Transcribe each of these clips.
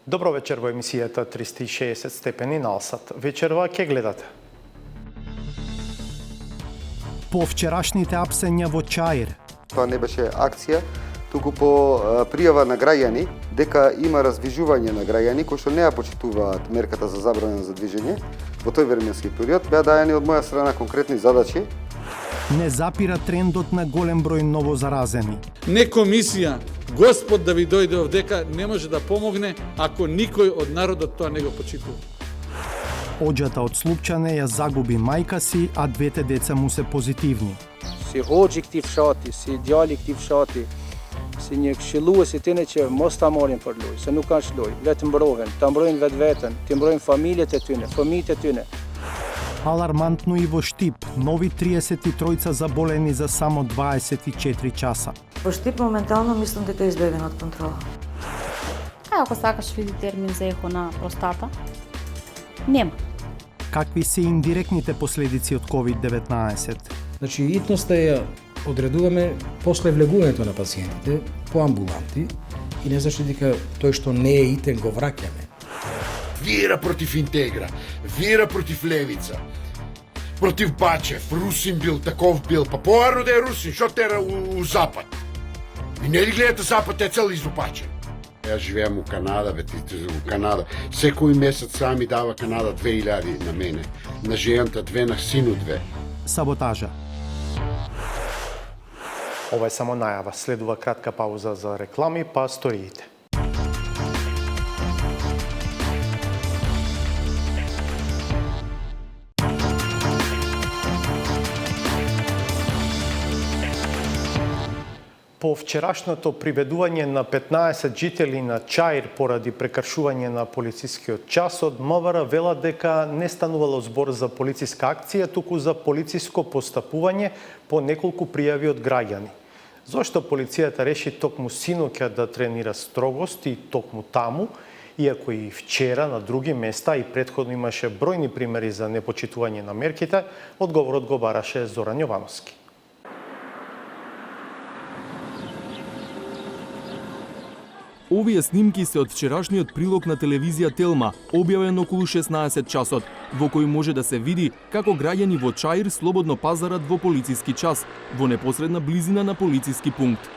Добро вечер во емисијата 360 степени на Алсат. Вечерва ќе гледате. По вчерашните апсења во Чаир. Тоа не беше акција, туку по пријава на граѓани дека има раздвижување на граѓани кои што не ја почитуваат мерката за забрана за движење. Во тој временски период беа дајани од моја страна конкретни задачи. Не запира трендот на голем број новозаразени. Не комисија, Господ да ви дојде овдека не може да помогне ако никој од народот тоа не го почитува. Оđата од Слупчане ја загуби мајка си, а двете деца му се позитивни. Si hoxhi këtij fshati, si djali këtij fshati, si një këshillues I tyre që mos ta marrin për lojë, se nuk kanë lojë, vetëm mbrohen, ta mbrojnë vetveten, të mbrojnë familjet e tyre, fëmijët e tyre. Алармантно и во Штип, нови 33 заболени за само 24 часа. Во Штип моментално мислам дека е избегнат од контрола. Ако сакаш види термин за ехо на простата, нема. Какви се индиректните последици од COVID-19? Значи, итноста ја одредуваме после влегувањето на пациентите по амбуланти и не значи дека тој што не е итен го враќаме. Вера против Интегра, вера против Левица, против Бачев, Русин бил, таков бил, па поарно да е Русин, шо тера у Запад? И не ли гледате Запад, е цел изопачен? Јас живеам у Канада, у Канада. Секој месец сами дава Канада 2000 на мене, на жената 2, на сину 2. Саботажа. Ова е само најава. Следува кратка пауза за реклами, па сториите. По вчерашното приведување на 15 жители на Чаир поради прекршување на полицискиот час, од МВР велат дека не станувало збор за полициска акција, туку за полициско постапување по неколку пријави од граѓани. Зошто полицијата реши токму синоќа да тренира строгост и токму таму, иако и вчера на други места и претходно имаше бројни примери за непочитување на мерките, одговорот го бараше Зоран Јовановски. Овие снимки се од вчерашниот прилог на телевизија Телма, објавен околу 16 часот, во кој може да се види како граѓани во Чаир слободно пазарат во полициски час, во непосредна близина на полициски пункт.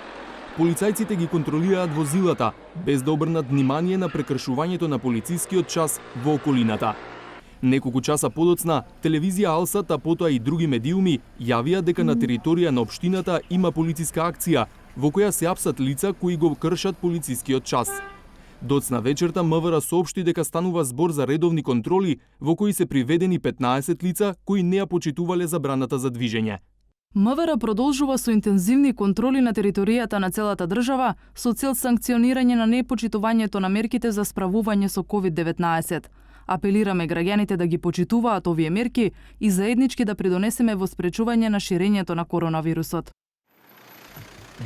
Полицајците ги контролираат возилата, без да обрнат внимание на прекршувањето на полицискиот час во околината. Неколку часа подоцна, телевизија Алсат, а потоа и други медиуми, јавија дека на територија на општината има полициска акција, во која се апсат лица кои го кршат полицискиот час. Доцна вечерта МВР соопшти дека станува збор за редовни контроли, во кои се приведени 15 лица кои не ја почитувале забраната за движење. МВР продолжува со интензивни контроли на територијата на целата држава со цел санкционирање на непочитувањето на мерките за справување со COVID-19. Апелираме граѓаните да ги почитуваат овие мерки и заеднички да придонесеме во спречување на ширењето на коронавирусот.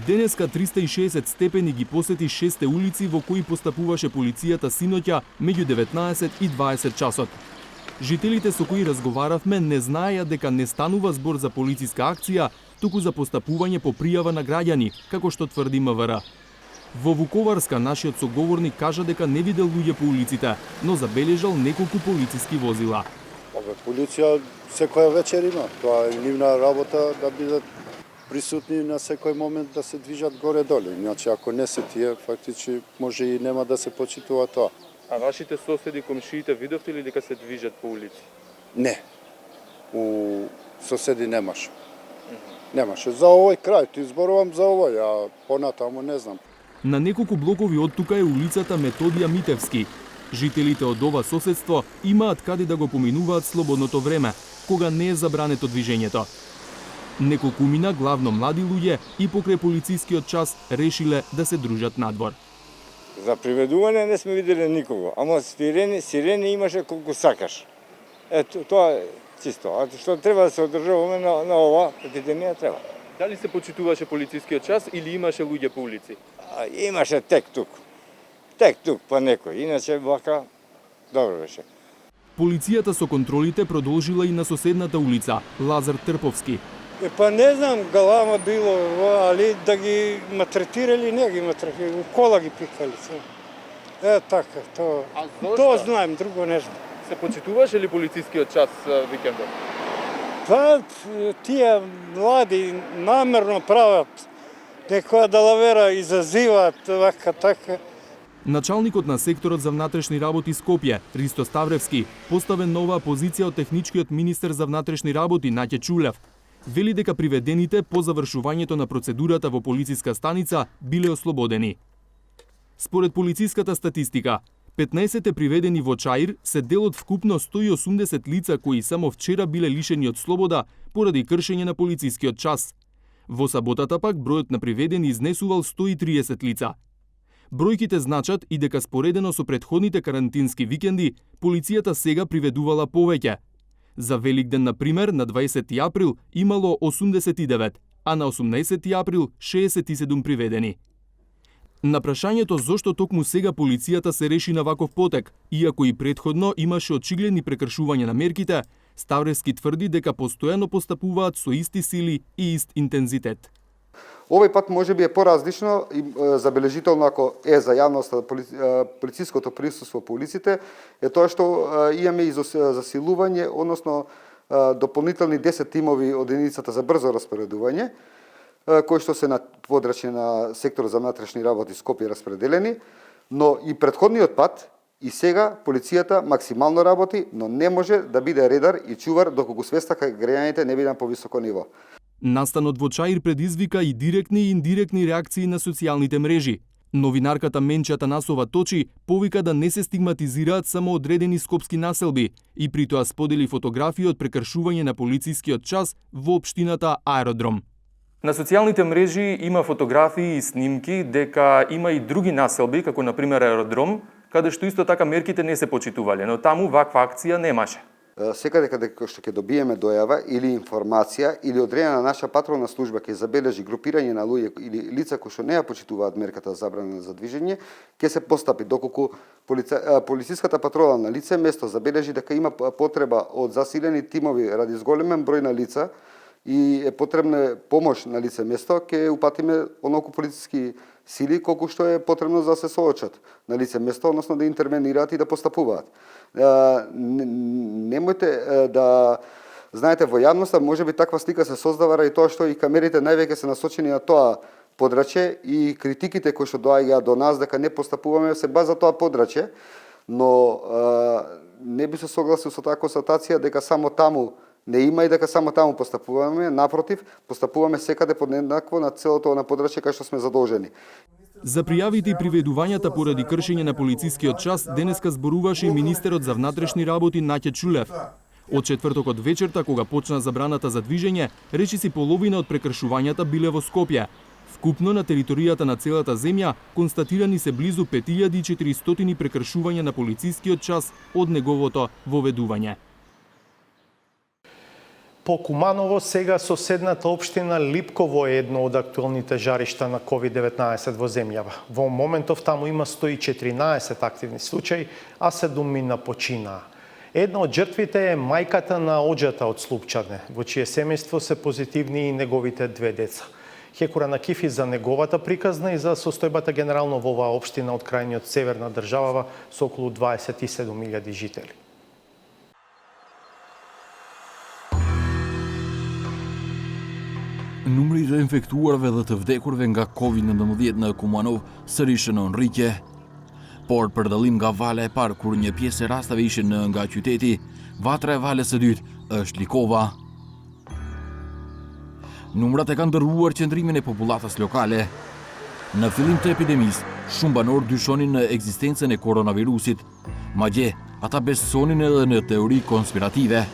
Денеска 360 степени ги посети 6 улици во кои постапуваше полицијата синоќа меѓу 19 и 20 часот. Жителите со кои разговаравме не знаеја дека не станува збор за полициска акција, туку за постапување по пријава на граѓани, како што тврди МВР. Во Вуковарска нашиот соговорник кажа дека не видел луѓе по улиците, но забележал неколку полициски возила. Полиција секоја вечер има, тоа е нивна работа да бидат присутни на секој момент да се движат горе-доле. Иначе ако не се тие, фактички може и нема да се почитува тоа. А вашите соседи, комшиите, видовте ли дека се движат по улици? Не. У соседи немаше. Немаше. За овој крај, ти зборувам за овој, а понатаму не знам. На неколку блокови од тука е улицата Методија Митевски. Жителите од ова соседство имаат каде да го поминуваат слободното време, кога не е забрането движењето. Неколкумина, главно млади луѓе, и покрај полицискиот час решиле да се дружат надвор. За приведување не сме виделе никого, ама сирени имаше колку сакаш. Ето, тоа е чисто. А што треба да се одржуваме на ова епидемија треба. Дали се почитуваше полицискиот час или имаше луѓе по улици? Имаше тек тук па некој, иначе вака добро беше. Полицијата со контролите продолжила и на соседната улица, Лазар Трповски. Па не знам, галама било, али да ги матретирали, не ги матретирали, кола ги пикали. Така, то знаем, друго не знам. Се почитуваше ли полицискиот час викендот? Па, тие млади намерно прават некоја далавера, изазиваат вака така. Началникот на секторот за внатрешни работи Скопје, Ристо Ставревски, поставен на оваа позиција од техничкиот министер за внатрешни работи Наќе Чулев, вели дека приведените по завршувањето на процедурата во полициска станица биле ослободени. Според полициската статистика, 15 приведени во Чаир се дел од вкупно 180 лица кои само вчера биле лишени од слобода поради кршење на полицискиот час. Во саботата пак бројот на приведени изнесувал 130 лица. Бројките значат и дека споредено со претходните карантински викенди, полицијата сега приведувала повеќе. За Великден, на пример, на 20 април имало 89, а на 18 април 67 приведени. На прашањето зошто токму сега полицијата се реши на ваков потек, иако и претходно имаше очигледни прекршувања на мерките, Ставревски тврди дека постојано постапуваат со исти сили и ист интензитет. Овој пат може би е поразлично и забележително ако е за јавноста полициското присуство по улиците, е тоа што имаме и засилување, односно дополнителни 10 тимови од единицата за брзо распоредување, кои што се на подрачје на сектор за внатрешни работи Скопје распределени, но и претходниот пат и сега полицијата максимално работи, но не може да биде редар и чувар доколку свеста кај граѓаните не биде на повисоко ниво. Настанот во Чаир предизвика и директни и индиректни реакции на социјалните мрежи. Новинарката Менче Атанасова Точи повика да не се стигматизираат само одредени скопски населби и при тоа сподели фотографии од прекршување на полицискиот час во општината Аеродром. На социјалните мрежи има фотографии и снимки дека има и други населби, како на пример Аеродром, каде што исто така мерките не се почитувале, но таму ваква акција немаше. Секаде каде што ќе добиеме дојава или информација или одредена наша патролна служба ќе забележи групирање на луѓе или лица кои што не ја почитуваат мерката забрана за движење, ќе се постапи доколку полициската патрола на лице место забележи дека има потреба од засилени тимови ради зголемен број на лица и е потребна помош на лице место, ќе упатиме онолку полициски сили колку што е потребно за да се соочат на лице место, односно да интервенираат и да постапуваат. Немојте да знаете, во јавноста можеби таква слика се создава ради тоа што и камерите највеќе се насочени на тоа подрачје и критиките кои што доаѓаат до нас дека не постапуваме се база тоа подрачје, но не би се согласил со таа констатација дека само таму не има и дека само таму постапуваме, напротив, постапуваме секаде подеднакво на целото на подрачје кај што сме задолжени. За пријавите и приведувањата поради кршење на полицискиот час денеска зборуваше и министерот за внатрешни работи Наќе Чулев. Од четвртокот вечерта, кога почна забраната за движење, речиси половина од прекршувањата биле во Скопје. Вкупно на територијата на целата земја констатирани се близу 5400 прекршувања на полицискиот час од неговото воведување. По Куманово сега соседната општина Липково е едно од актуелните жаришта на COVID-19 во земјава. Во моментов таму има 114 активни случаи, а 7 мина починаа. Една од жртвите е мајката на оџата од Слупчане, во чие семејство се позитивни и неговите 2 деца. Хекура на Кифи за неговата приказна и за состојбата генерално во оваа општина од крајниот север на државава со околу 27.000 жители. Numri të infektuarve dhe të vdekurve nga COVID-19 në Kumanov sërish në rritje. Por për dallim nga vala e parë kur një pjesë e rastave ishin nga qyteti, vatra e valës së dytë është Likova. Numrat e kanë ndërruar qëndrimin e popullatës lokale. Në fillim të epidemisë, shumë banor dyshonin në ekzistencën e koronavirusit, madje ata besonin edhe në teori konspirative.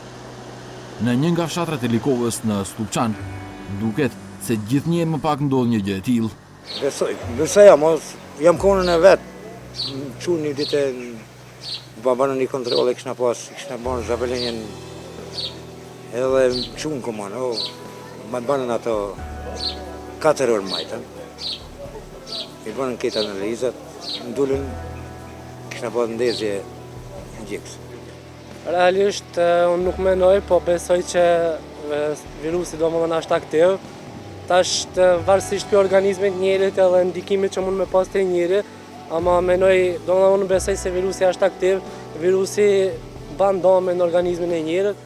Në një nga fshatrat e Likovës në Slupçan, duket se gjithnjë më pak ndodh një gjë e tillë. Besoj, mos jam konën e vet. Çu një ditë banë një kontroll e kishna bën zhavelenjen edhe çun koman, më banën ato 4 orë majtën. I banën këtë analizat, ndulën kishna bën ndezje injeks. Realisht unë nuk menoj, po besoj që virusi do më është aktiv. Tash varësisht për organizmit njerit edhe ndikimit që mund me pas të njeri, ama unë besoj se virusi është aktiv, virusi ban dame në organizmin e njerëzit.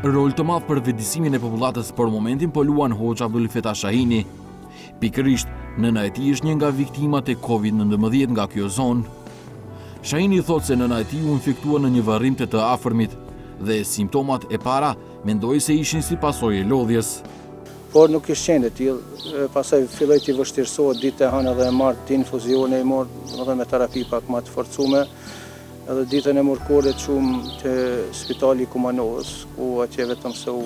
Rol të madh për vetëdijsimin e popullatës për momentin po luan Hoxha Abdulfeta Shahini. Pikërisht, nëna e tij është një nga viktimat e Covid-19 nga kjo zonë. Shahini thotë se nëna e tij u infektua në një varrim të afërmit dhe simptomat e para mendoi se ishin si pasojë e lodhjes. Por nuk ishte qenë e tillë, pastaj filloi të vështirësohet ditë e hënë dhe e marr të infuzione, e mor, domethënë me terapi pak më të forcume. Edhe ditën e mërkurë çum te spitali Kumanovës, ku atje vetëm se u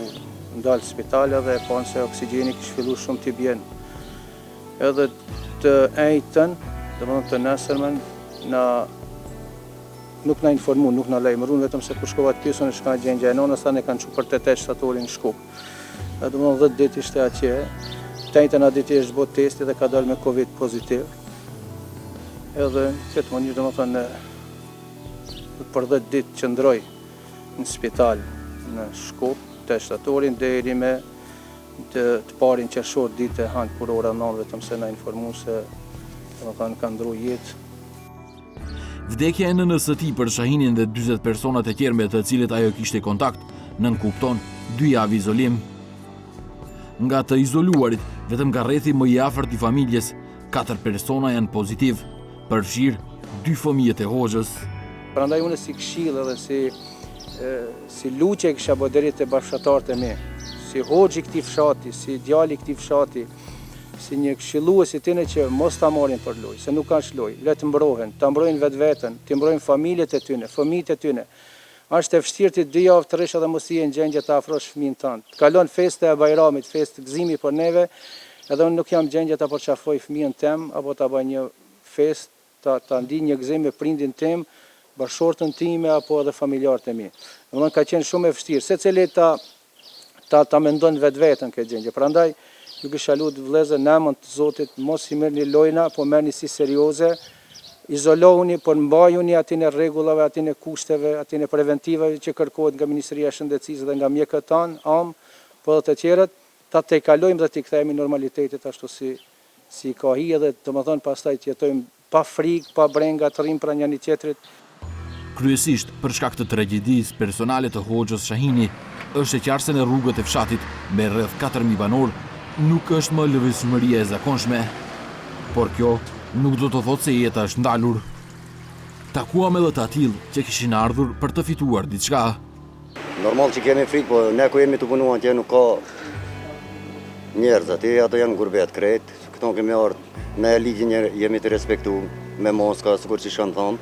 ndal spitali dhe e panë se oksigjeni kishte filluar shumë të bjen. Edhe të njëjtën, domethënë të nesërmen, nuk na informu, nuk na lajmëruan, vetëm se kur shkova të pyesën shka gjendja e nonës, tani kanë çuar për të tetë shtatorin në Shkup. Domethënë 10 ditë ishte atje. Të njëjtën atë ditë është bërë testi dhe ka dalë me Covid pozitiv. Edhe këtë mënyrë domethënë për 10 ditë qëndroj në spital në Shkup, të shtatorin deri me të parin qershor ditë e hënë kur ora 9, vetëm se na informu se domethënë ka ndru jetë. Vdekja e nënës së tij për Shahinin dhe 40 personat e tjerë me të cilët ajo kishte kontakt nënkupton 2 javë izolim. Nga të izoluarit, vetëm nga rrethi më i afërt i familjes, 4 persona janë pozitiv, përfshirë 2 fëmijët e Hoxhës. Prandaj unë si këshill edhe si luçe kisha bërë deri te bashkëtarët e mi, si Hoxhi i këtij fshati, si djali i këtij fshati, si një këshillues i tyre që mos ta marrin për lojë, se nuk kanë lojë, le të mbrohen, ta mbrojnë vetveten, të mbrojnë familjet e tyre, fëmijët e tyre. Është e vështirë ti 2 javë të rrish edhe mos je në gjendje të afrosh fëmin tënd. Kalon festa e Bajramit, festë gëzimi për neve, edhe unë nuk jam në gjendje ta përçafoj fëmijën tim apo ta bëj një festë, ta ndi një gëzim me prindin tim, bashkëshortën time apo edhe familjarët e mi. Domethënë ka qenë shumë e vështirë, secili ta mendon vetveten këtë gjendje. Prandaj ju kisha lutur vëllezër në emër të Zotit mos i merrni lojna, po merrni si serioze. Izolohuni, por mbajuni atin e rregullave, atin e kushteve, atin e preventivave që kërkohet nga Ministria e Shëndetësisë dhe nga mjekët tanë, po edhe të tjerët, ta tejkalojmë dhe t'i kthehemi normalitetit ashtu si ka hi edhe domethënë pastaj të jetojmë pa frikë, pa brenga, të rrim pranë njëri tjetrit. Kryesisht për shkak të tragjedisë personale të Hoxhës Shahini, është e qartë se në rrugët e fshatit me rreth 4000 banor nuk është më lëvizshmëria e zakonshme, por kjo nuk do të thotë se jeta është ndalur. Takuam edhe të tillë që kishin ardhur për të fituar diçka. Normal që kemi frikë, po ne ku jemi të punuar atje nuk ka njerëz atje, ato janë gurbet krejt. Këto kemi ardhur me ligjin jemi të respektu, me moska, sikur që kanë thonë.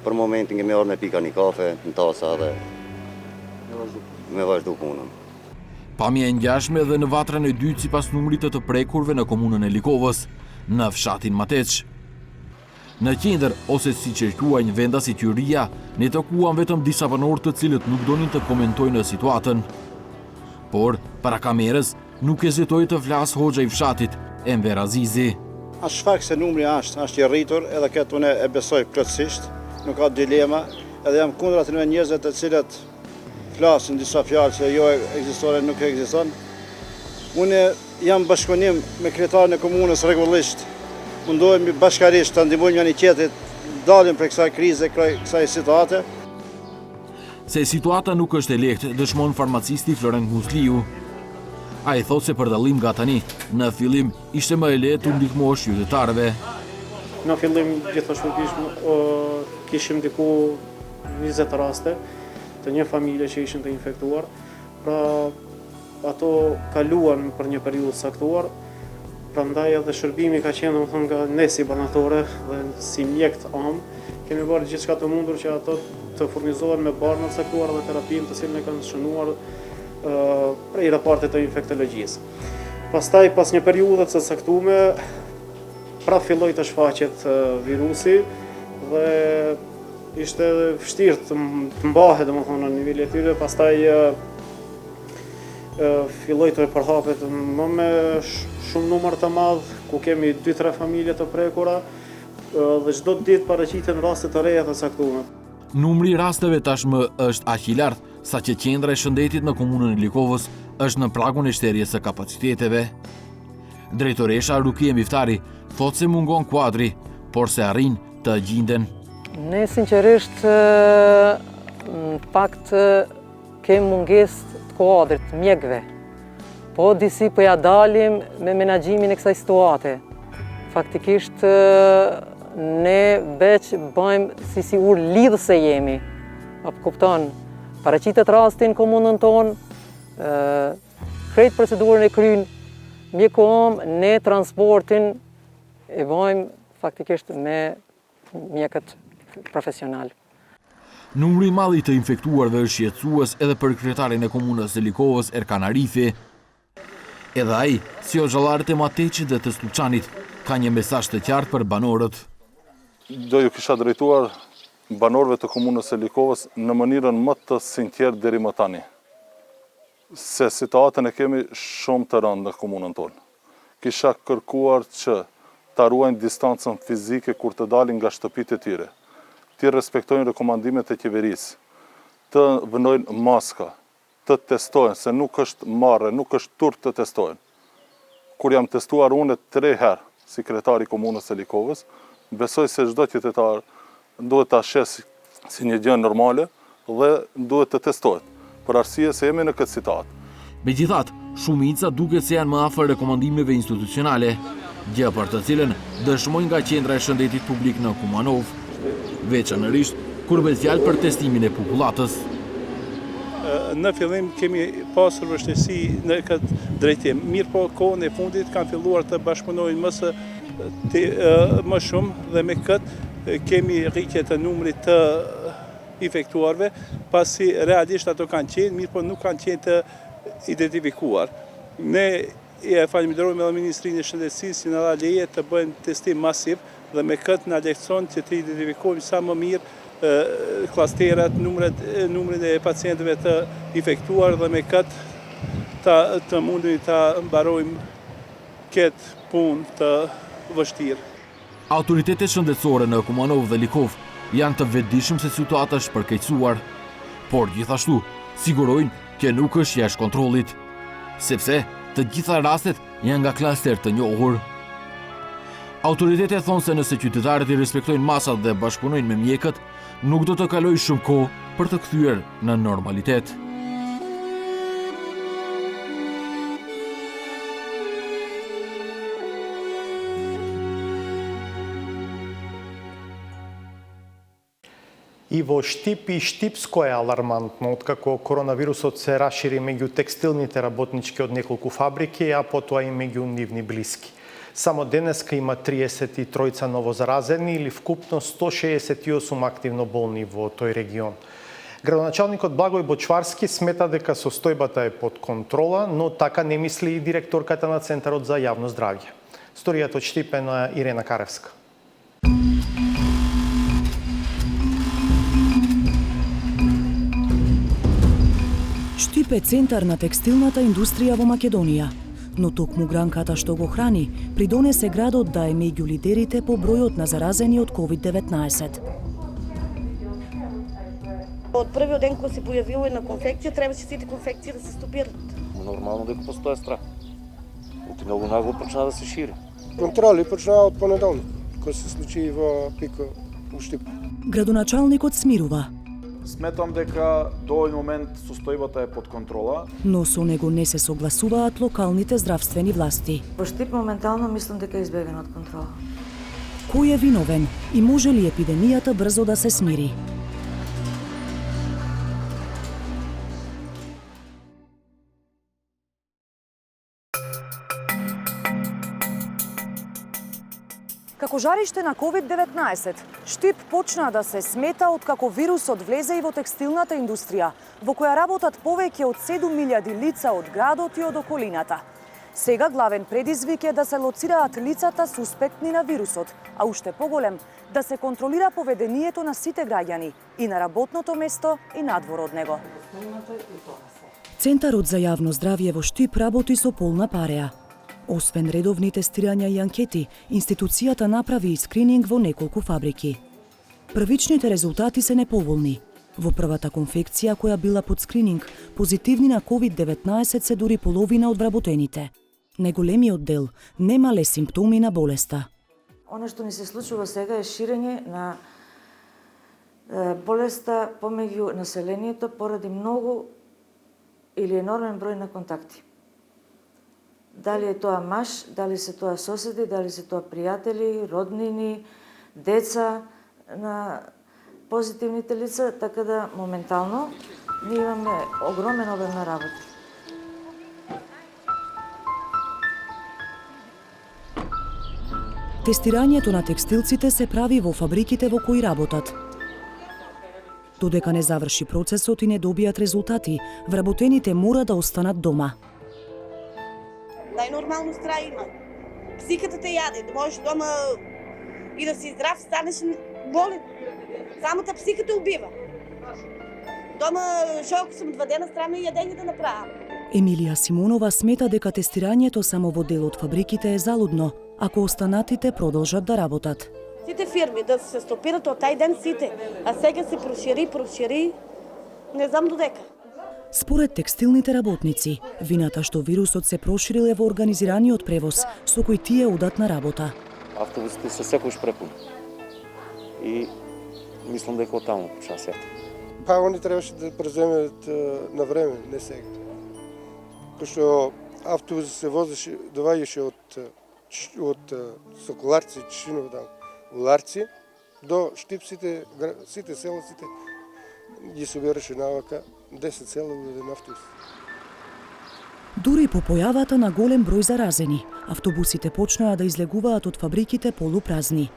Për momentin kemi ardhur me pika një kafe, në tasa dhe me vazhdu punën. Pamje e ngjashme edhe në vatrën e dytë sipas numrit të prekurve në komunën e Likovës, në fshatin Mateç. Në qendër, ose siç e quajnë vendasi Tyria, ne takuam vetëm disa banor të cilët nuk donin të komentojnë situatën. Por, para kamerës, nuk hezitoi të flas Hoxha i fshatit, Enver Azizi. As shfaq se numri është i rritur, edhe këtë unë e besoj plotësisht, nuk ka dilema, edhe jam kundër atyre njerëzve të cilët flasin disa fjalë se jo ekziston, nuk ekziston. Unë jam bashkëpunim me kryetarën e komunës rregullisht. Mundohemi bashkarisht të ndihmojmë njëri tjetrin dalim prej kësaj krize, kësaj situate. Se situata nuk është e lehtë, dëshmon farmacisti Florent Musliu. Ai thotë se për dallim nga tani, në fillim ishte më e lehtë të ndihmosh qytetarëve. Në fillim gjithashtu kishim diku 20 raste të një familje që ishin të infektuar. Pra ato kaluan për një periudhë saktuar. Prandaj edhe shërbimi ka qenë domethënë nga ne si banatore dhe si mjek të kemi bërë gjithçka të mundur që ato të furnizohen me barna të saktuar dhe terapinë të cilën e kanë shënuar prej raportit të infektologjisë. Pastaj pas një periudhe të saktuar, pra filloi të shfaqet virusi dhe ishte vështirë të mbahet domethënë në nivelin e tyre, pastaj filloi të përhapet më me shumë numër të madh, ku kemi 2-3 familje të prekura dhe çdo ditë paraqiten raste të reja të saktuara. Numri i rasteve tashmë është aq i lartë, saqë qendra e shëndetit në komunën e Likovës është në pragun e shterjes së kapaciteteve. Drejtoresha Rukia Miftari thotë se mungon kuadri, por se arrin të gjinden. Ne sinqerisht në fakt kemi mungesë të kuadrit, mjekëve. Po disi po ja dalim me menaxhimin e kësaj situate. Faktikisht ne veç bëjmë si lidhëse jemi. Apo kupton, paraqitet rastin komunën tonë, krejt procedurën e kryen, mjekom, ne transportin e bëjmë faktikisht me mjekët profesional. Numri i madh i të infektuarve është shqetësues edhe për kryetarin e komunës së Likovës, Erkan Arifi. Edhe ai, si xhallarët e Mateçit dhe të Sluçanit, ka një mesazh të qartë për banorët. Do ju kisha drejtuar banorëve të komunës së Likovës në mënyrën më të sinqertë deri më tani. Se situatën e kemi shumë të rëndë në komunën tonë. Kisha kërkuar që ta ruajnë distancën fizike kur të dalin nga shtëpitë e tyre. Të respektojnë rekomandimet e qeverisë, të vënojnë maska, të testojnë, se nuk është marrë, nuk është turp të testojnë. Kur jam testuar unë 3 herë, si kretari i komunës së Likovës, besoj se çdo qytetar duhet ta shes si një gjë normale dhe duhet të testohet, për arsye se jemi në këtë situatë. Megjithatë, shumica duket se janë më afër rekomandimeve institucionale, gjë për të cilën dëshmojnë nga qendra e shëndetit publik në Kumanov, veçanërisht kur bëhet fjalë për testimin e popullatës. Në fillim kemi pasur vështirësi në këtë drejtim. Mirë po, kohën e fundit kanë filluar të bashkëpunojnë më shumë dhe me këtë kemi rritje të numrit të infektuarve, pasi realisht ato kanë qenë, mirë po nuk kanë qenë të identifikuar. Ne e falenderojmë edhe Ministrinë e Shëndetësisë që na dha leje të bëjmë testim masiv dhe me këtë na lehtëson që të identifikojmë sa më mirë klasterat, numrin e pacientëve të infektuar dhe me këtë të mundemi ta mbarojmë këtë punë të vështirë. Autoritetet shëndetësore në Kumanov dhe Likov janë të vetëdijshëm se situata është përkeqësuar, por gjithashtu sigurojnë që nuk është jashtë kontrollit, sepse të gjitha rastet janë nga klaster të njohur. Autoritetet thonë se nëse qytetarët i respektojnë masat dhe bashkëpunojnë me mjekët, nuk do të kalojë shumë kohë për të kthyer në normalitet. И во Штип и Штипско е алармантно, откако коронавирусот се расшири меѓу текстилните работнички од неколку фабрики, а потоа и меѓу нивни блиски. Само денеска има 33 новозаразени или вкупно 168 активно болни во тој регион. Градоначалникот Благој Бочварски смета дека состојбата е под контрола, но така не мисли и директорката на Центарот за јавно здравје. Сторијата од Штип е на Ирена Каревска. Штип е центар на текстилната индустрија во Македонија, но токму гранката што го храни придонесе градот да е меѓу лидерите по бројот на заразени од COVID-19. Од првиот ден кога се појавила една конфекција, требаше сите конфекции да се стопираат. Нормално дека постои страх. И многу нагло почна да се шири. Контроли почнаа од понеделник, кога се случи во Пико у Штип. Градоначалникот смирува. Сметам дека до овој момент состојбата е под контрола. Но со него не се согласуваат локалните здравствени власти. Во Штип моментално мислам дека е избегнат од контрола. Кој е виновен и може ли епидемијата брзо да се смири? Како жариште на COVID-19, Штип почна да се смета откако вирусот влезе и во текстилната индустрија, во која работат повеќе од 7.000 лица од градот и од околината. Сега главен предизвик е да се лоцираат лицата суспектни на вирусот, а уште поголем да се контролира поведението на сите граѓани и на работното место и надвор од него. Центарот за јавно здравје во Штип работи со полна пареа. Освен редовни тестирања и анкети, институцијата направи и скрининг во неколку фабрики. Првичните резултати се неповолни. Во првата конфекција која била под скрининг, позитивни на COVID-19 се дури половина од вработените. Неголемиот дел немале симптоми на болеста. Оно што ни се случува сега е ширење на болеста помеѓу населението поради многу или енормен број на контакти. Дали е тоа маш, дали се тоа соседи, дали се тоа пријатели, роднини, деца на позитивните лица, така да моментално ние имаме огромен обем на работа. Тестирањето на текстилците се прави во фабриките во кои работат. Додека не заврши процесот и не добијат резултати, вработените мора да останат дома. Најнормално страх има. Психиката те јаде, да можеш дома и да си здрав, станеш болен. Самата психика те убива. Дома, шо ако сум 2 дена странно и јадење да направам. Емилија Симонова смета дека тестирањето само во дел од фабриките е залудно, ако останатите продолжат да работат. Сите фирми да се стопират од тај ден сите, а сега се прошири, не знам додека. Според текстилните работници, вината што вирусот се проширил е во организираниот превоз, со кој тие одат на работа. Автобусите се секојаш препуни. И мислам дека од таму почна сето. Па они требаше да преземат на време, не сега. Пошто автобус се возеше, доваѓаше од Соколарци, Чишинов там, Уларци, до Штип сите села, ги собираше навака 10 села во еден автобус. Дури по појавата на голем број заразени, автобусите почнаа да излегуваат од фабриките полупразни.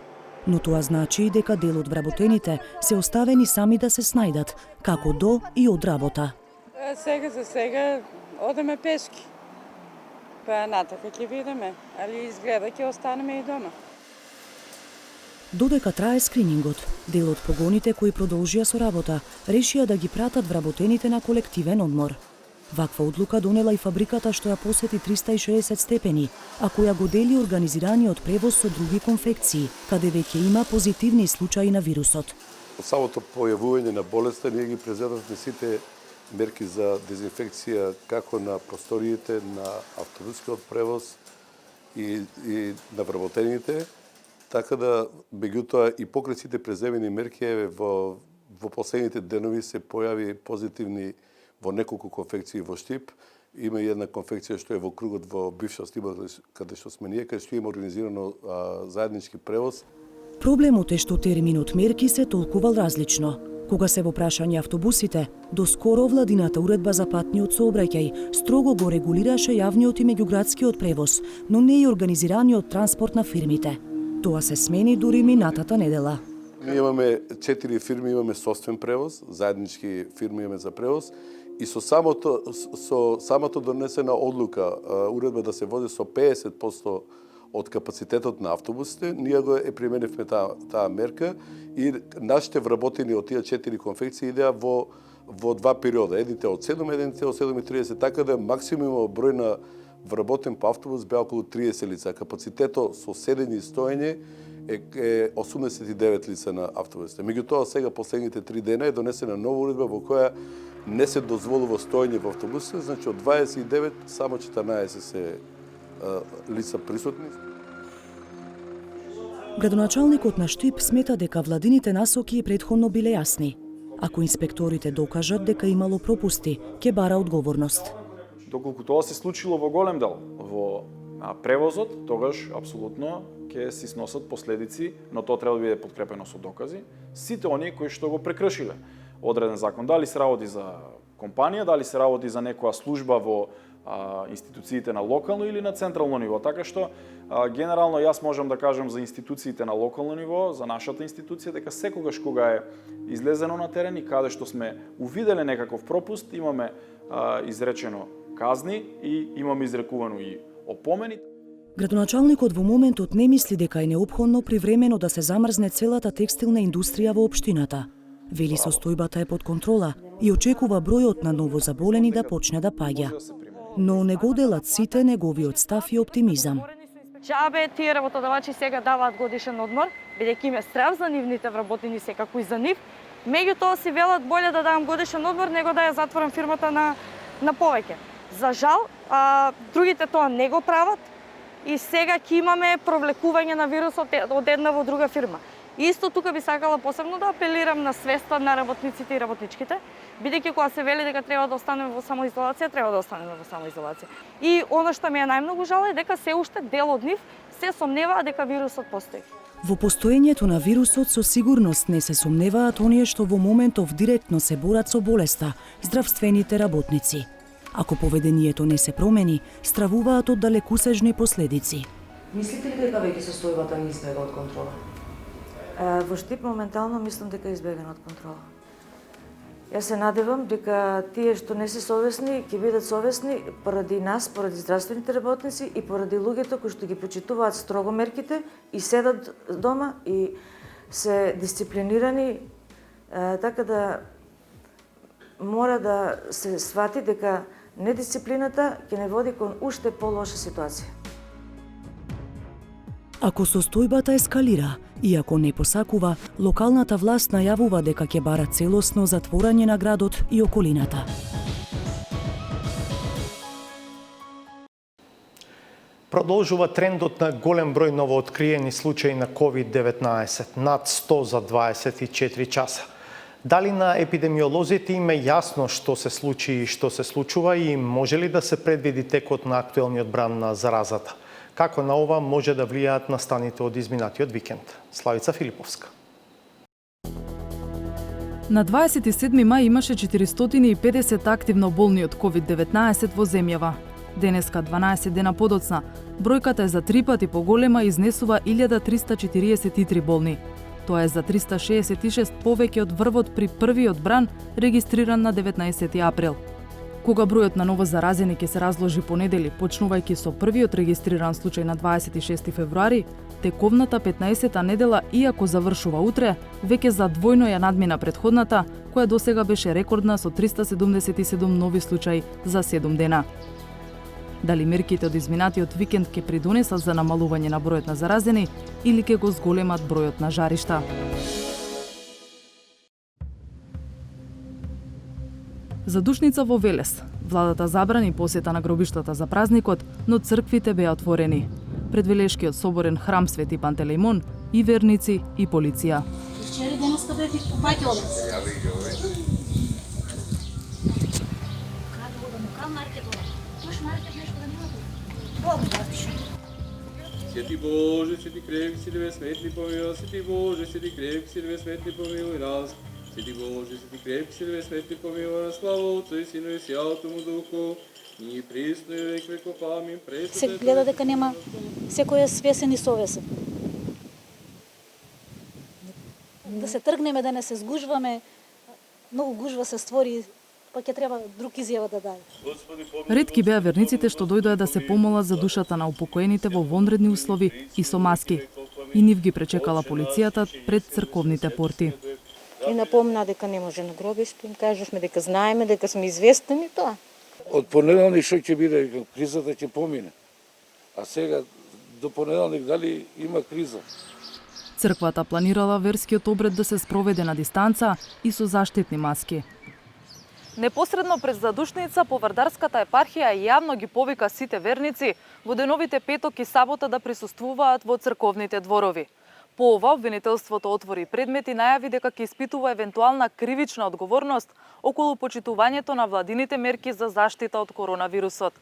Но тоа значи и дека дел од вработените се оставени сами да се снајдат, како до и од работа. Сега за сега одеме пешки. Па натака ќе видиме, али изгледа ќе останеме и дома. Додека трае скринингот, дел од погоните кои продолжија со работа, решија да ги пратат вработените на колективен одмор. Ваква одлука донела и фабриката што ја посети 360 степени, а која го дели организираниот превоз со други конфекции, каде веќе има позитивни случаи на вирусот. Од самото појавување на болеста ние ги презедовме сите мерки за дезинфекција како на просториите на автобускиот превоз и на вработените, така да меѓутоа и покрај сите преземени мерки во последните денови се појави позитивни во неколку конфекции во Штип. Има и една конфекција што е во кругот во бивша Штип, каде што сме ние, каде што има организирано заеднички превоз. Проблемот е што терминот мерки се толкувал различно. Кога се во прашање автобусите, доскоро владината уредба за патниот сообраќај строго го регулираше јавниот и меѓуградскиот превоз, но не и организираниот транспорт на фирмите. Тоа се смени дури минатата недела. Ние имаме 4 фирми, имаме собствен превоз, заеднички фирми имаме за превоз и со самото донесена одлука, уредба да се вози со 50% од капацитетот на автобусите, ние го применивме таа мерка и нашите вработени од тие 4 конфекции идеа во два периода. Едните од 7, едните од 7:30, така да максимумот број на вработен по автобус беа околу 30 лица. Капацитетот со седење и стоење е 89 лица на автобусите. Меѓутоа, сега последните 3 дена е донесена нова уредба во која не се дозволува стоење во автобусите, значи од 29 само 14 се лица присутни. Градоначалникот на Штип смета дека владините насоки и претходно биле јасни. Ако инспекторите докажат дека имало пропусти, ќе бара одговорност. Доколку тоа се случило во голем дел во превозот, тогаш апсолутно ќе си сносат последици, но тоа треба да биде подкрепено со докази. Сите оние кои што го прекршиле одреден закон, дали се работи за компанија, дали се работи за некоја служба во институциите на локално или на централно ниво. Така што генерално јас можам да кажам за институциите на локално ниво, за нашата институција, дека секогаш кога е излезено на терен и каде што сме увиделе некаков пропуст, имаме изречено казни и имаме изрекувано и опомени. Градоначалникот во моментот не мисли дека е неопходно привремено да се замрзне целата текстилна индустрија во општината. Вели состојбата е под контрола и очекува бројот на новозаболени да почне да паѓа. Но не го делат сите неговиот став и оптимизам. Чабе тие работодавачи сега даваат годишен одмор, бидејќи им е страв за нивните вработени секако и за нив. Меѓутоа си велат боле да давам годишен одмор него да ја затворам фирмата на повеќе. За жал, другите тоа не го прават и сега ќе имаме провлекување на вирусот од една во друга фирма. Исто тука би сакала посебно да апелирам на свеста на работниците и работничките, бидејќи кога се вели дека треба да останеме во самоизолација, треба да останеме во самоизолација. И она што ми е најмногу жал е дека се уште дел од нив се сомневаат дека вирусот постои. Во постоењето на вирусот со сигурност не се сомневаат оние што во моментов директно се борат со болеста, здравствените работници. Ако поведението не се промени, стравуваат од далекусежни последици. Мислите ли дека веќе состојбата не избега од контрола? Во Штип моментално мислам дека е избегана од контрола. Јас се надевам дека тие што не се совесни ќе бидат совесни поради нас, поради здравствените работници и поради луѓето кои што ги почитуваат строго мерките и седат дома и се дисциплинирани, така да мора да се свати дека недисциплината ќе не води кон уште полоша ситуација. Ако состојбата ескалира и ако не посакува, локалната власт најавува дека ќе бара целосно затворање на градот и околината. Продолжува трендот на голем број новооткриени случаи на COVID-19, над 100 за 24 часа. Дали на епидемиолозите им е јасно што се случи и што се случува и може ли да се предвиди текот на актуелниот бран на заразата? Како на ова може да влијаат настаните од изминатиот викенд? Славица Филиповска. На 27 мај имаше 450 активно болни од COVID-19 во земјава. Денеска, 12 дена подоцна, бројката е за 3 пати поголема и изнесува 1343 болни. Тоа е за 366 повеќе од врвот при првиот бран, регистриран на 19 април. Кога бројот на новозаразени ќе се разложи по недели, почнувајќи со првиот регистриран случај на 26 февруари, тековната 15-та недела, иако завршува утре, веќе за двојно ја надмина претходната, која досега беше рекордна со 377 нови случаи за 7 дена. Дали мерките од изминатиот викенд ќе придонесат за намалување на бројот на заразени или ќе го зголемат бројот на жаришта? Задушница во Велес. Владата забрани посета на гробиштата за празникот, но црквите беа отворени. Пред Велешкиот соборен храм Свети Пантелеимон и верници и полиција. Вчера денеска бе паќа од нас. Свети Боже, свети крепки си, деве светли помилуј, свети Боже, свети крепки си, деве светли помилуј нас. Свети Боже, свети крепки си, деве светли помилуј нас, слава Отцу и Сину и Святому Духу, и присно и век веков амин. Се гледа дека нема секој е свесен и совесен. Да се тргнеме, да не се сгужваме, многу гужва се створи, па ќе треба друг изјава да даде. Ретки беа верниците што дојдоа да се помолат за душата на упокоените во вонредни услови и со маски. И нив ги пречекала полицијата пред црковните порти. И напомна дека не може на гробиште, им кажавме дека знаеме, дека сме известени тоа. Од понеделник што ќе биде, кризата ќе помине. А сега до понеделник дали има криза? Црквата планирала верскиот обред да се спроведе на дистанца и со заштитни маски. Непосредно пред задушница Повардарската епархија јавно ги повика сите верници во деновите петок и сабота да присуствуваат во црковните дворови. По ова, обвинителството отвори предмет и најави дека ќе испитува евентуална кривична одговорност околу почитувањето на владините мерки за заштита од коронавирусот.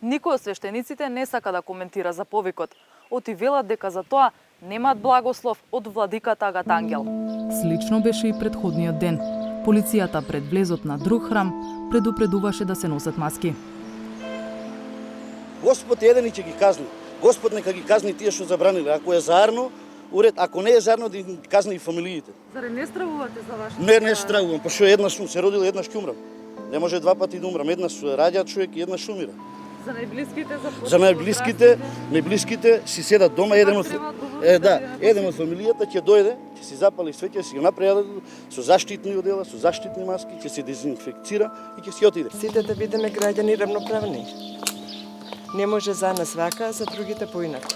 Никој од свештениците не сака да коментира за повикот. Оти велат дека за тоа немаат благослов од владиката Агат Ангел. Слично беше и предходниот ден. Полицијата пред влезот на друг храм предупредуваше да се носат маски. Господ еден и ќе ги казни. Господ нека ги казни тие што забраниле. Ако е заарно, уред, ако не е заарно, да ги казни и фамилиите. Зарем не стравувате за вашето? Не стравувам, па што еднаш се родил, еднаш ќе умрам. Не може два пати да умрам. Еднаш раѓа човек и еднаш умира. За најблиските, за најблиските си седат дома, еден од фамилијата ќе дојде, ќе си запали свеќе, ќе си го направи со заштитни одела, со заштитни маски, ќе се дезинфекцира и ќе си отиде. Сите да бидеме граѓани равноправни. Не може за нас вака, за другите поинаку.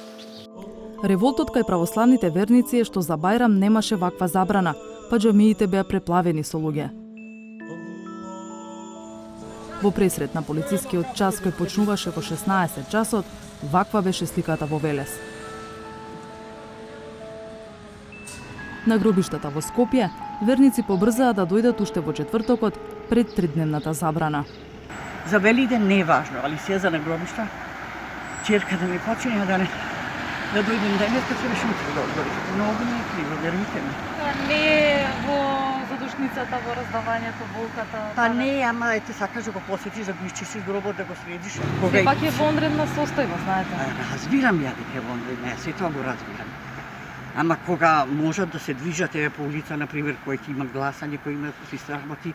Револтот кај православните верници е што за Бајрам немаше ваква забрана, па џамиите беа преплавени со луѓе. Во пресрет на полицискиот час кој почнуваше во 16 часот, Ваква беше сликата во Велес. На гробиштата во Скопје, верници побрзаа да дојдат уште во четвртокот пред тридневната забрана. За Велиден не е важно, али се за на гробишта, черка да ми почине да дојдем денес, да се решим да одбориш. Многу не е криво, верујте ми. Не е во задушницата, во раздавањето, болката. Па не, ама ете сакаш да го посетиш, да го изчистиш гробот, да го следиш. Сепак е вонредна состојба, знаете. Разбирам ја дека е вонредна, се тоа го разбирам. Ама кога можат да се движат по улица, например, кој ќе има гласање, кој има си работи,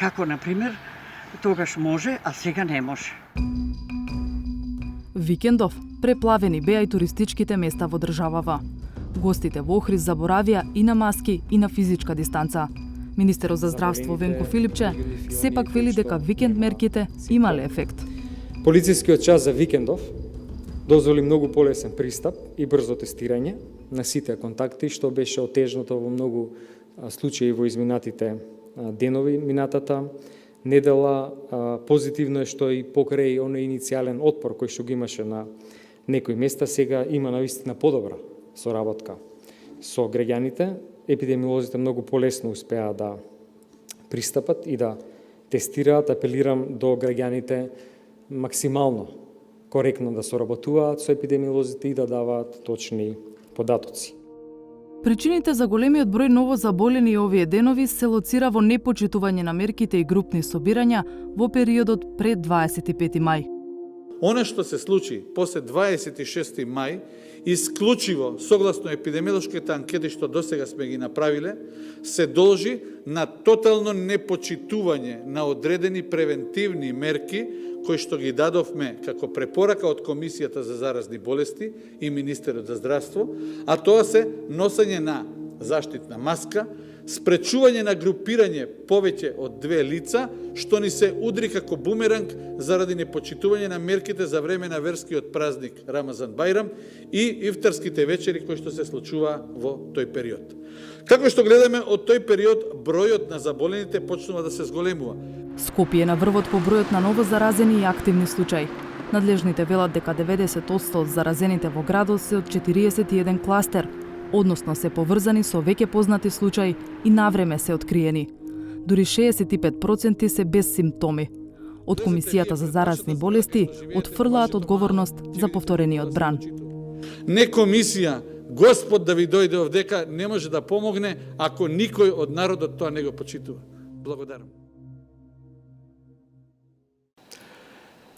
како, например, тогаш може, а сега не може. Викендов преплавени беа и туристичките места во државава. Гостите во Охрид заборавија и на маски и на физичка дистанца. Министерот за здравство Венко Филипче сепак вели дека викенд мерките имале ефект. Полицискиот час за викендов дозволи многу полесен пристап и брзо тестирање на сите контакти, што беше отежното во многу случаи во изминатите денови, минатата недела. Позитивно е што и покрај оној иницијален отпор кој што го имаше на некои места, сега има навистина подобра соработка со граѓаните. Епидемиолозите многу полесно успеа да пристапат и да тестираат. Апелирам до граѓаните максимално коректно да соработуваат со епидемиолозите и да даваат точни податоци. Причините за големиот број ново заболени овие денови се лоцира во непочитување на мерките и групни собирања во периодот пред 25 мај. Оно што се случи после 26 мај, исклучиво, согласно епидемиолошките анкети што досега сме ги направиле, се должи на тотално непочитување на одредени превентивни мерки кои што ги дадовме како препорака од Комисијата за заразни болести и Министерот за здравство, а тоа се носење на заштитна маска, спречување на групирање повеќе од 2 лица, што ни се удри како бумеранг заради непочитување на мерките за време на верскиот празник Рамазан Бајрам и ифтарските вечери кои што се случува во тој период. Како што гледаме, од тој период бројот на заболените почнува да се зголемува. Скопје е на врвот по бројот на ново заразени и активни случаи. Надлежните велат дека 90% од заразените во градот се од 41 кластер, односно се поврзани со веќе познати случаи и навреме се откриени. Дури 65% се без симптоми. Од Комисијата за заразни болести отфрлаат одговорност за повторениот бран. Не комисија, Господ да ви дојде овдека, не може да помогне ако никој од народот тоа не го почитува. Благодарам.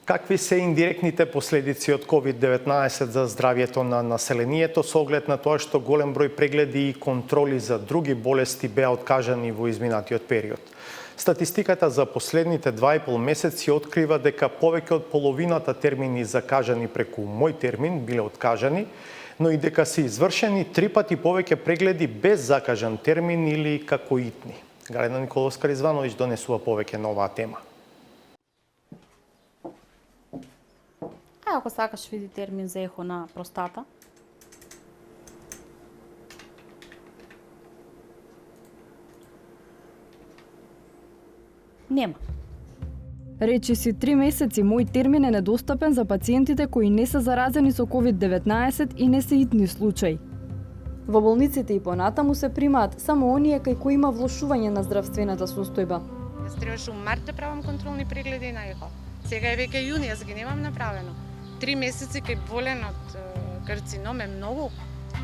Какви се индиректните последици од COVID-19 за здравјето на населението со оглед на тоа што голем број прегледи и контроли за други болести беа откажани во изминатиот период? Статистиката за последните 2,5 месеци открива дека повеќе од половината термини закажани преку мој термин биле откажани, но и дека се извршени 3 пати повеќе прегледи без закажан термин или како итни. Галена Николовска Ризвановиќ донесува повеќе на оваа тема. Ако сакаш види термин за ехо на простата. Нема. Речи си 3 месеци мој термин е недостапен за пациентите кои не се заразени со COVID-19 и не се итни случаи. Во болниците и понатаму се примаат само оние кај кои има влошување на здравствената состојба. Јас требаше у март да правам контролни прегледи на ехо. Сега е веќе јуни, јас ги немам направено. 3 месеци кај болен од карцином е многу.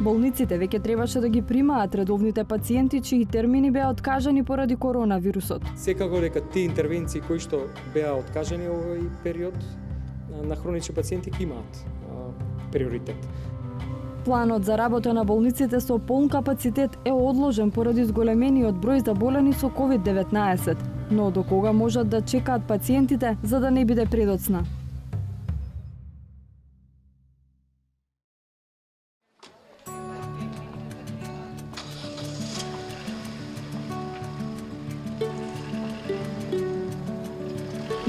Болниците веќе требаше да ги примаат редовните пациенти чии термини беа откажани поради коронавирусот. Секако дека тие интервенции кои што беа откажани овој период на хронични пациенти ќе имаат приоритет. Планот за работа на болниците со полн капацитет е одложен поради зголемениот број заболени со COVID-19, но до кога можат да чекаат пациентите за да не биде предоцна?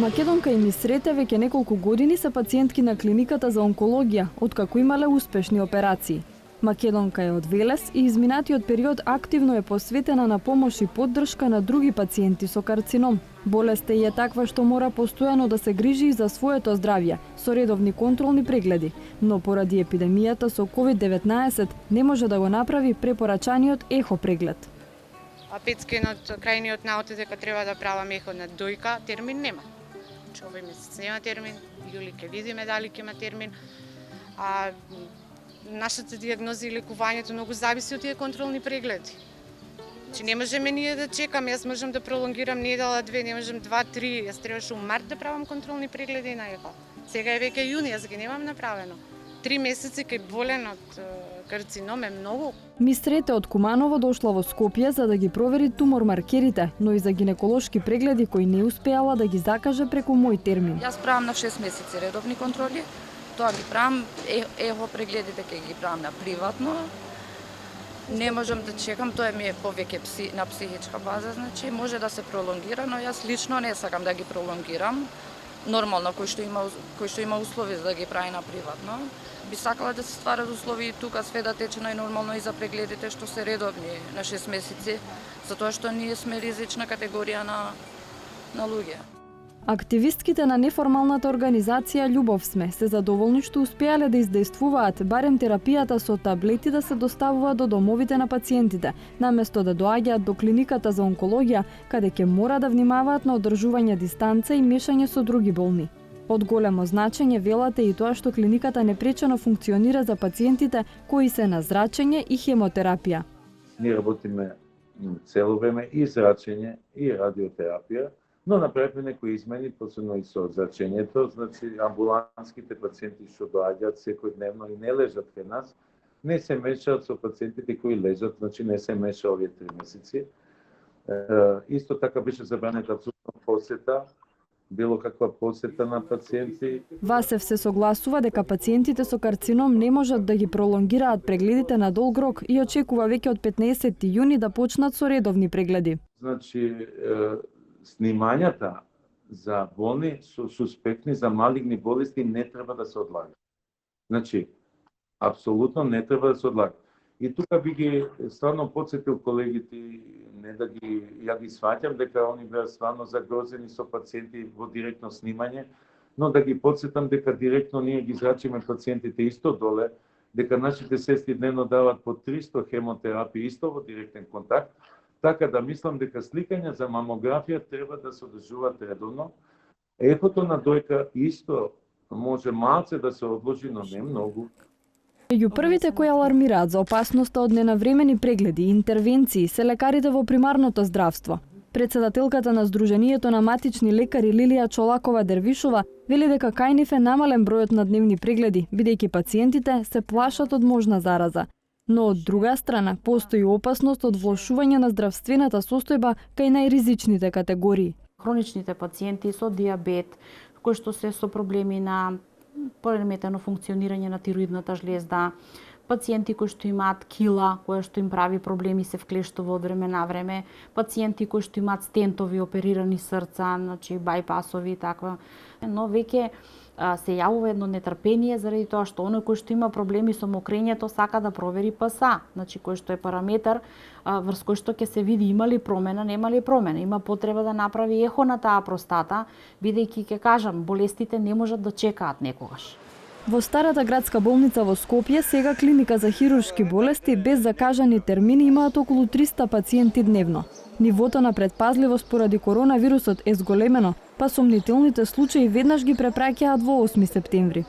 Македонка и Мисрете веќе неколку години се пациентки на клиниката за онкологија, откако имале успешни операции. Македонка е од Велес и изминатиот период активно е посветена на помош и поддршка на други пациенти со карцином. Болеста е таква што мора постојано да се грижи и за своето здравје, со редовни контролни прегледи, но поради епидемијата со COVID-19 не може да го направи препорачаниот ехо преглед. А петскиот крајниот наоти дека треба да правам ехо на дојка, термин нема. Че овој месец нема термин, јули ќе видиме дали ќе има термин. А нашата диагноза и лекувањето многу зависи од тие контролни прегледи. Че не можеме ние да чекаме, јас можам да пролонгирам недела, две, не можам 2-3, јас требаше у март да правам контролни прегледи на ехо. Сега е веќе јуни, јас ги немам направено. 3 месеци кај болен од карцином е многу. Мистрете од Куманово дошла во Скопје за да ги провери тумор маркерите, но и за гинеколошки прегледи кои не успеала да ги закаже преку мој термин. Јас правам на 6 месеци редовни контроли. Тоа ги правам, ехо прегледите ќе ги правам на приватно. Не можам да чекам, тоа ми е повеќе на психичка база, значи може да се пролонгира, но јас лично не сакам да ги пролонгирам. Нормално, кој што има услови за да ги прави на приватно. Би сакала да се стварат услови и тука све да тече најнормално и за прегледите што се редовни на 6 месеци, затоа што ние сме ризична категорија на луѓе. Активистките на неформалната организација Љубов сме се задоволни што успеале да издействуваат барем терапијата со таблети да се доставува до домовите на пациентите, наместо да доаѓаат до клиниката за онкологија, каде ќе мора да внимаваат на одржување дистанца и мешање со други болни. Од големо значење велате и тоа што клиниката непречено функционира за пациентите кои се на зрачење и хемотерапија. Ние работиме цело време и зрачење и радиотерапија, но направивме некои измени, посебно и со зрачењето, значи амбулантските пациенти што доаѓаат секојдневно и не лежат кај нас, не се мешаат со пациентите кои лежат, значи не се меша овие 3 месеци. Исто така беше забранета абсолютно посета, било каква посета на пациенти. Васев се согласува дека пациентите со карцином не можат да ги пролонгираат прегледите на долг рок и очекува веќе од 15 јуни да почнат со редовни прегледи. Значи, снимањата за болни со суспектни за малигни болести не треба да се одлагат. Значи, апсолутно не треба да се одлагат. И тука би ги стварно подсетил колегите, не да ги, ја ги сваќам дека они беа стварно загрозени со пациенти во директно снимање, но да ги подсетам дека директно ние ги зрачиме пациентите исто доле, дека нашите сестри дневно дават по 300 хемотерапии исто во директен контакт, така да мислам дека сликање за мамографија треба да се одржуваат редовно. Ехото на дојка исто може малце да се одложи, но не многу. Меѓу првите кои алармираат за опасноста од ненавремени прегледи и интервенции се лекарите во примарното здравство. Председателката на Сдруженијето на матични лекари Лилија Чолакова-Дервишова вели дека кај нив е намален бројот на дневни прегледи, бидејќи пациентите се плашат од можна зараза. Но од друга страна, постои опасност од влошување на здравствената состојба кај најризичните категории. Хроничните пациенти со диабет, кои што се со проблеми на пореметено функционирање на тироидната жлезда, пациенти кои што имаат кила, која што им прави проблеми се вклештува од време на време, пациенти кои што имаат стентови, оперирани срца, значи бајпасови и таква. Но веќе се јавува едно нетрпение заради тоа што оној кој што има проблеми со мокрењето сака да провери ПСА, значи кој што е параметар врз кој што ќе се види има ли промена, нема ли промена, има потреба да направи ехо на таа простата, бидејќи ќе кажам, болестите не можат да чекаат некогаш. Во старата градска болница во Скопје сега клиника за хируршки болести без закажани термини имаат околу 300 пациенти дневно. Нивото на предпазливост поради коронавирусот е зголемено, па сомнителните случаи веднаш ги препраќаат во 8 септември.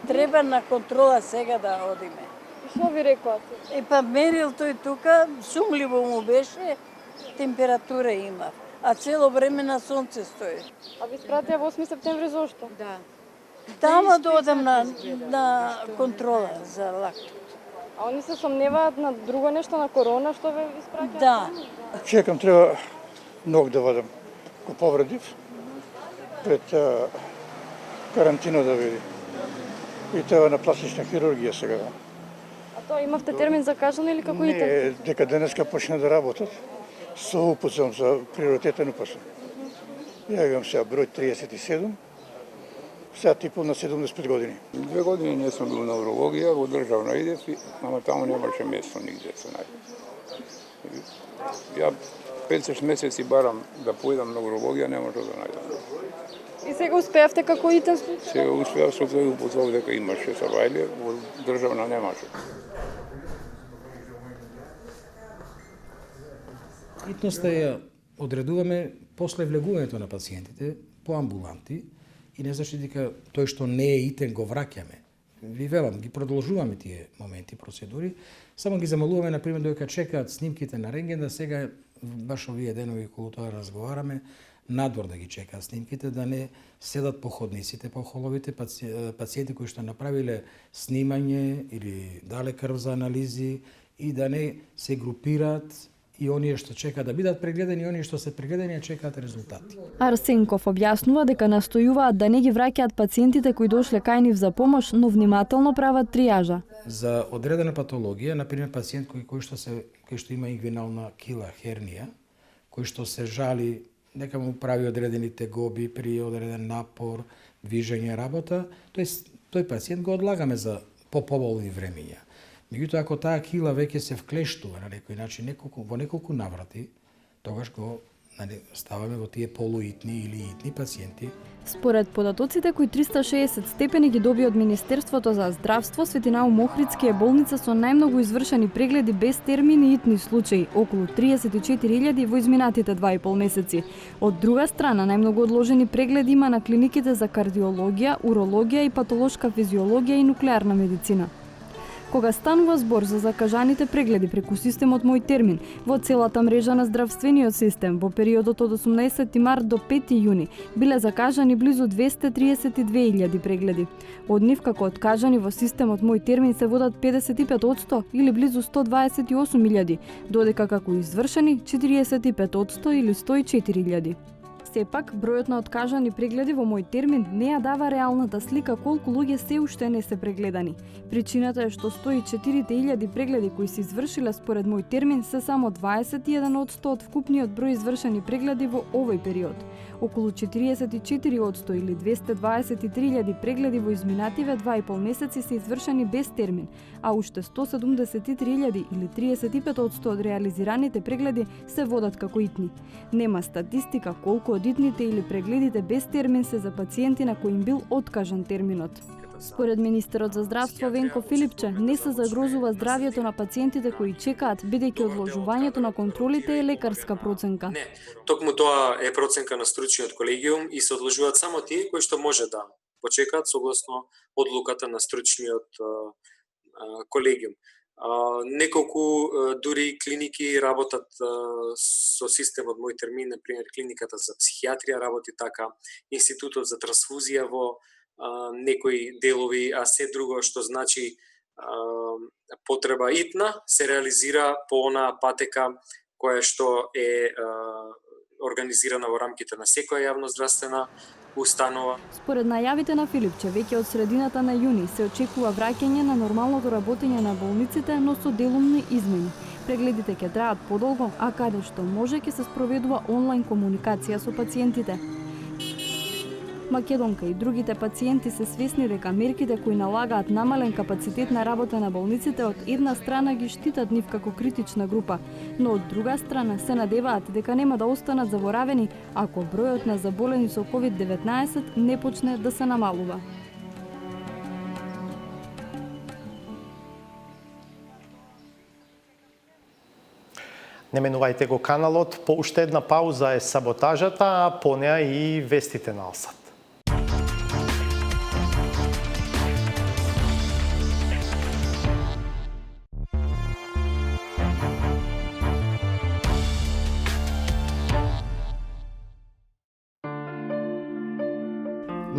Треба на контрола сега да одиме. Што ви рекоа? Па мерил тој тука, сумливо му беше, температура има, а цело време на сонце стои. А ви спратија во 8 септември зошто? Да. Тама да одам на контрола за лактот. А они се сомневаат на друго нешто, на корона, што ве испраќаат? Да. Чекам, треба ног да водам ко повредив пред карантина да види. И треба на пластична хирургија сега. А тоа имавте термин закажан или како ите? Не, дека денеска почне да работат. Со упуцам за приоритетен упас. Ја имам сега број 37. Сега типов на 75 години. 2 години не сум бил на урологија, во државна идев, ама таму немаше место нигде се најде. Ја 5-6 месеци барам да појдам на урологија, не може да најдам. И сега успеавте како итен случај? Сега успеав со тој употреб дека имаше Савајле, во државна немаше. Итноста ја одредуваме после влегувањето на пациентите по амбуланти и не значи дека тој што не е итен го враќаме. Ви велам, ги продолжуваме тие моменти, процедури, само ги замалуваме, например, додека чекаат снимките на рентген, да сега, баш овие денови околу тоа разговараме, надвор да ги чекаат снимките, да не седат по ходниците, по холовите, пациенти кои што направиле снимање или дале крв за анализи и да не се групираат и оние што чекаат да бидат прегледани, и оние што се прегледани, а чекаат резултати. Арсенков објаснува дека настојуваат да не ги враќаат пациентите кои дошле кај нив за помош, но внимателно прават тријажа. За одредена патологија, например пациент кој што има ингвинална кила хернија, кој што се жали дека му прави одредени тегоби при одреден напор, движење, работа, тој пациент го одлагаме за поболни времења. Меѓутоа, ако таа кила веќе се вклештува на некој начин, во неколку наврати, тогаш го ставаме во тие полуитни или итни пациенти. Според податоците кои 360 степени ги доби од Министерството за здравство, Свети Наум Охридски е болница со најмногу извршени прегледи без термин и итни случаи, околу 34.000 во изминатите 2,5 месеци. Од друга страна, најмногу одложени прегледи има на клиниките за кардиологија, урологија и патолошка физиологија и нуклеарна медицина. Кога станува збор за закажаните прегледи преку системот Мој термин во целата мрежа на здравствениот систем во периодот од 18 март до 5 јуни биле закажани близу 232.000 прегледи. Од нив како откажани во системот Мој термин се водат 55% или близу 128.000, додека како извршени 45% или 104.000. Сепак, бројот на откажани прегледи во Мој термин не ја дава реалната слика колку луѓе се уште не се прегледани. Причината е што 104.000 прегледи кои се извршиле според Мој термин се само 21% од вкупниот број извршени прегледи во овој период. Околу 44% или 223.000 прегледи во изминативе 2,5 месеци се извршени без термин, а уште 173.000 или 35% од реализираните прегледи се водат како итни. Нема статистика колку од итните или прегледите без термин се за пациенти на кои им бил откажан терминот. Според министерот за здравство Венко Филипче, не се загрозува здравјето на пациентите кои чекаат, бидејќи одложувањето на контролите е лекарска проценка. Не, токму тоа е проценка на стручниот колегиум и се одложуваат само тие кои што може да почекаат согласно одлуката на стручниот колегиум. Неколку дури клиники работат со системот Мој термин, например клиниката за психијатрија работи така, институтот за трансфузија во некои делови, а се друго што значи потреба итна се реализира по онаа патека која што е организирана во рамките на секоја јавноздравствена установа. Според најавите на Филипче, веќе од средината на јуни се очекува враќање на нормалното работење на болниците, но со делумни измени. Прегледите ќе траат подолго, а каде што може ќе се спроведува онлайн комуникација со пациентите. Македонка и другите пациенти се свесни дека мерките кои налагаат намален капацитет на работа на болниците од една страна ги штитат нив како критична група, но од друга страна се надеваат дека нема да останат заборавени ако бројот на заболени со COVID-19 не почне да се намалува. Не менувајте го каналот, по уште една пауза е саботажата, а по неа и вестите на Алсат.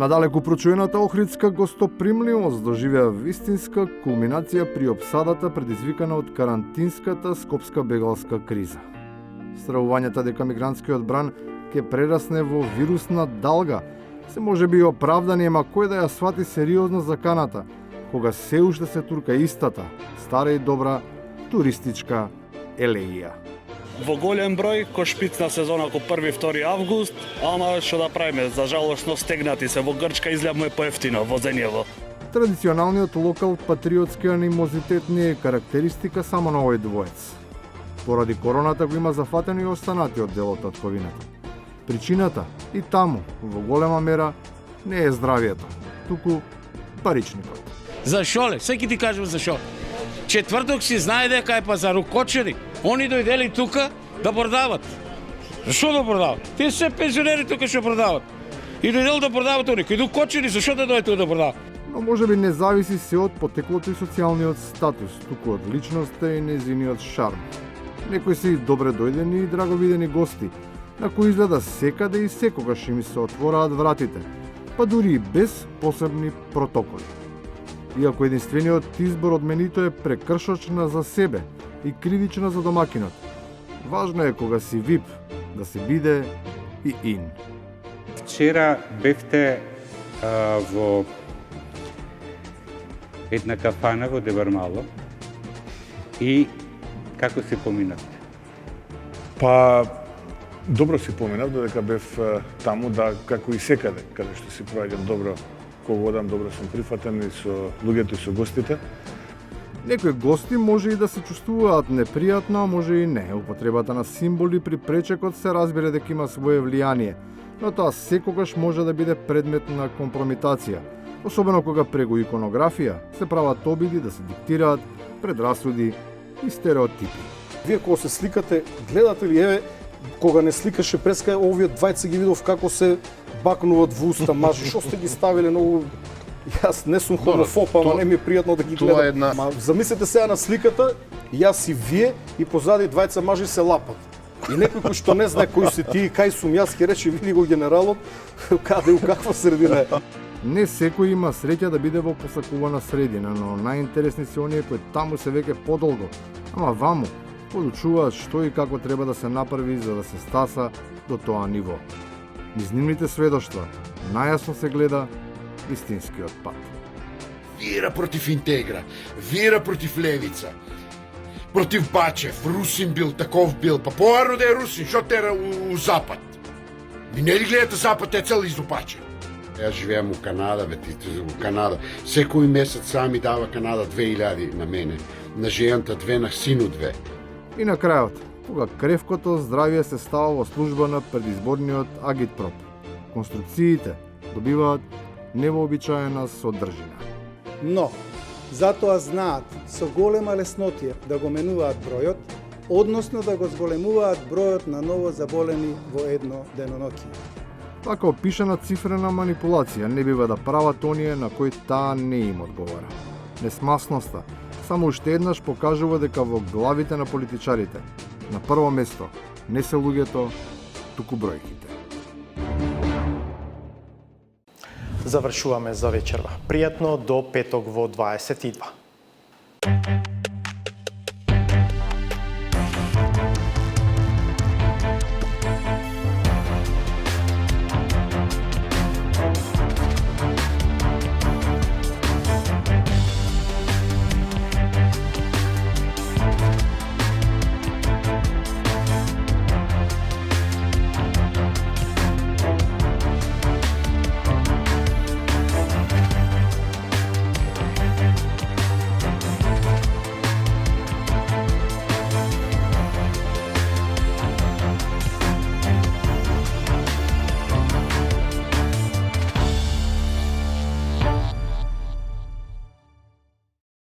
Надалеку прочуената охридска гостопримливост доживеа вистинска кулминација при опсадата предизвикана од карантинската скопска бегалска криза. Стравувањата дека мигрантскиот бран ќе прерасне во вирусна далга се можеби оправдани, ама кој да ја свати сериозно заканата, кога се уште се турка истата, стара и добра туристичка елегија. во голем број, ко шпицна сезона, ко 1-2 август, ама што да правиме, за жалосно стегнати се, во Грчка изгледаме поевтино возењево. Традиционалниот локал патриотски анимозитет не е карактеристика само на овој двоец. Поради короната го има зафатено и останатиот дел од татковината. Причината и таму, во голема мера, не е здравието, туку паричникот. Зашо ле? Секи ти кажем зашо. Четврток си знае дека е пазар у Кочери. Они дојдели тука да продават. Зашо да продават? Тие се пензионери тука што продават. И дојдел да продават они. Кој до Кочери, зашо да дојде тука да продават? Но може би не зависи се од потеклото и социјалниот статус, туку од личноста и незиниот шарм. Некои се добре дојдени и драговидени гости, на кои изгледа секаде и секогаш им се отвораат вратите, па дури и без посебни протоколи. Иако единствениот избор од менито е прекршочна за себе и кривична за домакинот, важно е кога си VIP да се биде и ин. Вчера бевте во една кафана во Девармало и како се поминавте? Па, добро си поминав, додека бев таму, да, како и секаде, каде што си проаѓам добро, кога одам, добро сум прифатен и со луѓето и со гостите. Некои гости може и да се чувствуваат непријатно, а може и не. Употребата на символи при пречекот се разбира дека има свое влијание, но тоа секогаш може да биде предмет на компромитација, особено кога преку иконографија се прават обиди да се диктираат предрасуди и стереотипи. Вие кога се сликате, гледате ли, еве, кога не сликаше преска, овие двајца ги видов како се бакнуваат во уста мажи, што сте ги ставиле многу. Јас не сум хомофоб, ама не ми е пријатно да ги гледам. Ма замислете сега на сликата, јас и вие и позади двајца мажи се лапат. И некој кој што не знае кој си ти и кај сум јас, ќе рече види го генералот, каде у каква средина е. Не секој има среќа да биде во посакувана средина, но најинтересни се оние кои таму се веќе подолго, ама ваму подучуваат што и како треба да се направи за да се стаса до тоа ниво. Низ нивните сведоштва најасно се гледа истинскиот пат. Вира против Интегра, вира против Левица, против Бачев, Русин бил, таков бил, па поарно да е Русин, што тера у Запад? Ви не ли гледате Запад, е цел изопачен? Јас живеам у Канада, у Канада. Секој месец сами дава Канада 2000 на мене, на жената 2, на сину 2. И на крајот, кога кревкото здравје се става во служба на предизборниот агитпроп, конструкциите добиваат невообичаена содржина. Но, затоа знаат со голема леснотија да го менуваат бројот, односно да го зголемуваат бројот на ново заболени во едно деноноќие. Така опишана цифрена манипулација не бива да прават оние на кои таа не им одговара. Несмасноста само уште еднаш покажува дека во главите на политичарите на прво место не се луѓето, туку бројките. Завршуваме за вечерва. Пријатно до петок во 22.